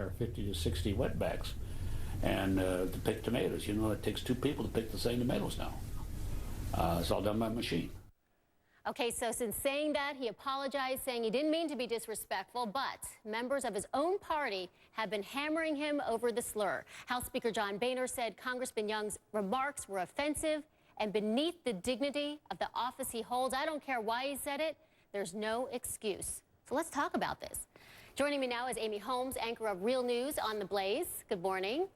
hire 50 to 60 wetbacks and to pick tomatoes. You know, it takes 2 people to pick the same tomatoes now. It's all done by machine. Okay, so since saying that, he apologized, saying he didn't mean to be disrespectful, but members of his own party have been hammering him over the slur. House Speaker John Boehner said Congressman Young's remarks were offensive and beneath the dignity of the office he holds. I don't care why he said it. There's no excuse. So let's talk about this. Joining me now is Amy Holmes, anchor of Real News on The Blaze. Good morning.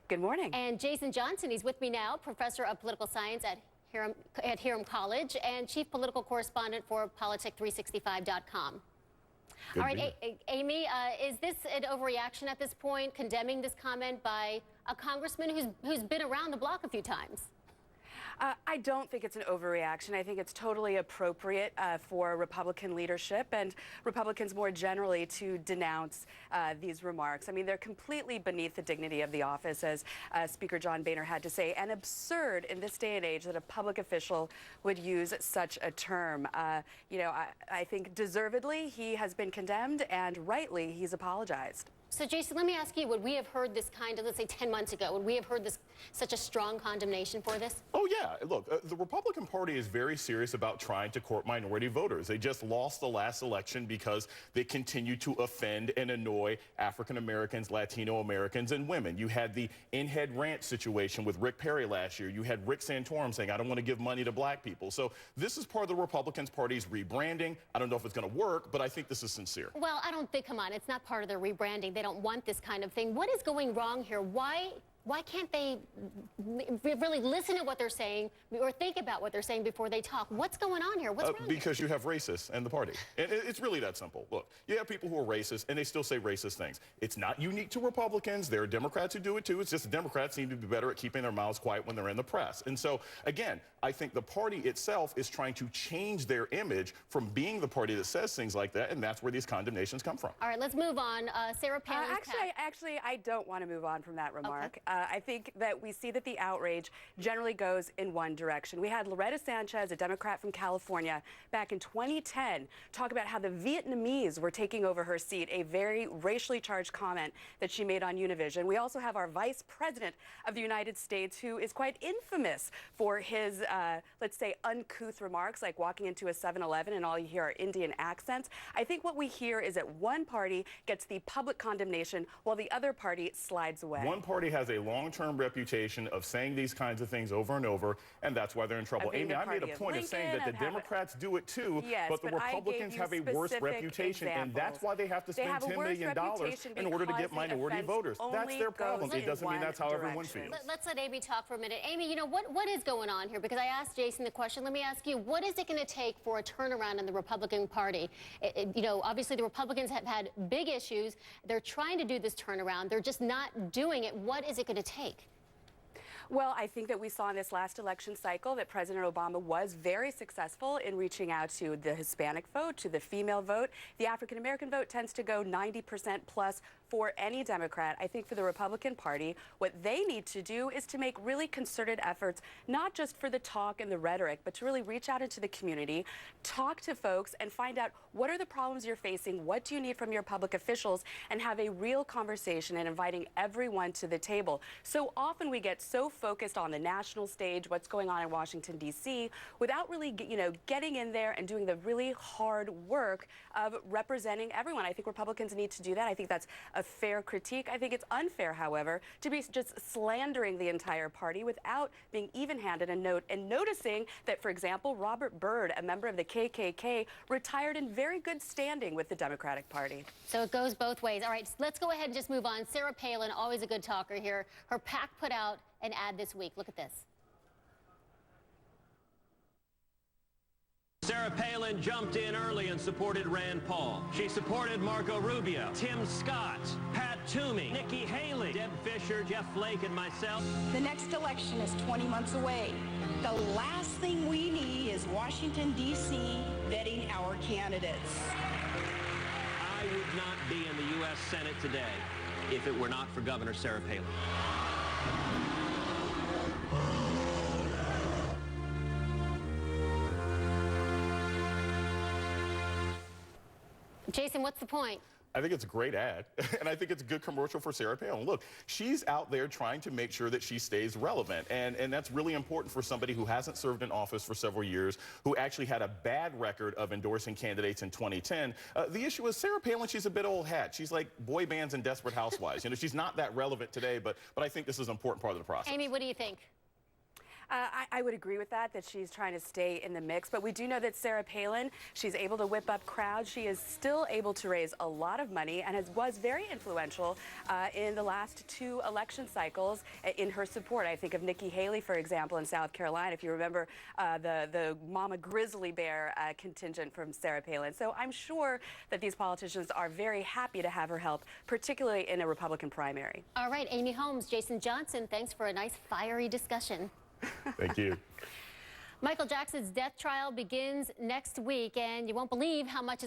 Good morning. And Jason Johnson, he's with me now, professor of political science at Hiram College and chief political correspondent for Politic365.com. All right, Amy, is this an overreaction at this point, condemning this comment by a congressman who's been around the block a few times? I don't think it's an overreaction. I think it's totally appropriate for Republican leadership and Republicans more generally to denounce these remarks. I mean, they're completely beneath the dignity of the office, as Speaker John Boehner had to say, and absurd in this day and age that a public official would use such a term. You know, I think deservedly he has been condemned, and rightly he's apologized. So, Jason, let me ask you, would we have heard this kind of, let's say 10 months ago, would we have heard such a strong condemnation for this? Oh, yeah. Look, the Republican Party is very serious about trying to court minority voters. They just lost the last election because they continue to offend and annoy African Americans, Latino Americans, and women. You had the in-head rant situation with Rick Perry last year. You had Rick Santorum saying, I don't want to give money to black people. So this is part of the Republican Party's rebranding. I don't know if it's going to work, but I think this is sincere. Well, I don't think, come on, it's not part of their rebranding. They don't want this kind of thing. What is going wrong here? Why can't they really listen to what they're saying or think about what they're saying before they talk? What's going on here? What's wrong because here? You have racists in the party. And it's really that simple. Look, you have people who are racist, and they still say racist things. It's not unique to Republicans. There are Democrats who do it, too. It's just the Democrats seem to be better at keeping their mouths quiet when they're in the press. And so, again, I think the party itself is trying to change their image from being the party that says things like that, and that's where these condemnations come from. All right, let's move on. Sarah Palin. Actually, I don't want to move on from that remark. Okay. I think that we see that the outrage generally goes in one direction. We had Loretta Sanchez, a Democrat from California, back in 2010, talk about how the Vietnamese were taking over her seat, a very racially charged comment that she made on Univision. We also have our Vice President of the United States, who is quite infamous for his, let's say, uncouth remarks, like walking into a 7-Eleven and all you hear are Indian accents. I think what we hear is that one party gets the public condemnation while the other party slides away. One party has a long-term reputation of saying these kinds of things over and over, and that's why they're in trouble. Amy, I made a point of saying that the Democrats do it too, yes, but the Republicans have a worse reputation, and that's why they have to spend $10 million in order to get minority voters. That's their problem. It doesn't mean that's how everyone feels. Let's let Amy talk for a minute. Amy, you know, what is going on here? Because I asked Jason the question. Let me ask you, what is it going to take for a turnaround in the Republican Party? You know, obviously the Republicans have had big issues. They're trying to do this turnaround. They're just not doing it. What is it going to take? Well, I think that we saw in this last election cycle that President Obama was very successful in reaching out to the Hispanic vote, to the female vote. The African-American vote tends to go 90% plus for any Democrat. I think for the Republican Party, what they need to do is to make really concerted efforts, not just for the talk and the rhetoric, but to really reach out into the community, talk to folks, and find out what are the problems you're facing, what do you need from your public officials, and have a real conversation and inviting everyone to the table. So often we get so focused on the national stage, what's going on in Washington, D.C., without really, getting in there and doing the really hard work of representing everyone. I think Republicans need to do that. I think that's a fair critique. I think it's unfair, however, to be just slandering the entire party without being even-handed and noticing that, for example, Robert Byrd, a member of the KKK, retired in very good standing with the Democratic Party. So it goes both ways. All right, let's go ahead and just move on. Sarah Palin, always a good talker here. Her PAC put out an ad this week. Look at this. Sarah Palin jumped in early and supported Rand Paul. She supported Marco Rubio, Tim Scott, Pat Toomey, Nikki Haley, Deb Fischer, Jeff Flake, and myself. The next election is 20 months away. The last thing we need is Washington, D.C. vetting our candidates. I would not be in the U.S. Senate today if it were not for Governor Sarah Palin. Jason, what's the point? I think it's a great ad, and I think it's a good commercial for Sarah Palin. Look, she's out there trying to make sure that she stays relevant, and that's really important for somebody who hasn't served in office for several years, who actually had a bad record of endorsing candidates in 2010. The issue is Sarah Palin, she's a bit old hat. She's like boy bands and Desperate Housewives. You know, she's not that relevant today, but I think this is an important part of the process. Amy, what do you think? I would agree with that she's trying to stay in the mix, but we do know that Sarah Palin, she's able to whip up crowds. She is still able to raise a lot of money and was very influential in the last 2 election cycles in her support. I think of Nikki Haley, for example, in South Carolina, if you remember the Mama Grizzly Bear contingent from Sarah Palin. So I'm sure that these politicians are very happy to have her help, particularly in a Republican primary. All right, Amy Holmes, Jason Johnson, thanks for a nice fiery discussion. Thank you. Michael Jackson's death trial begins next week, and you won't believe how much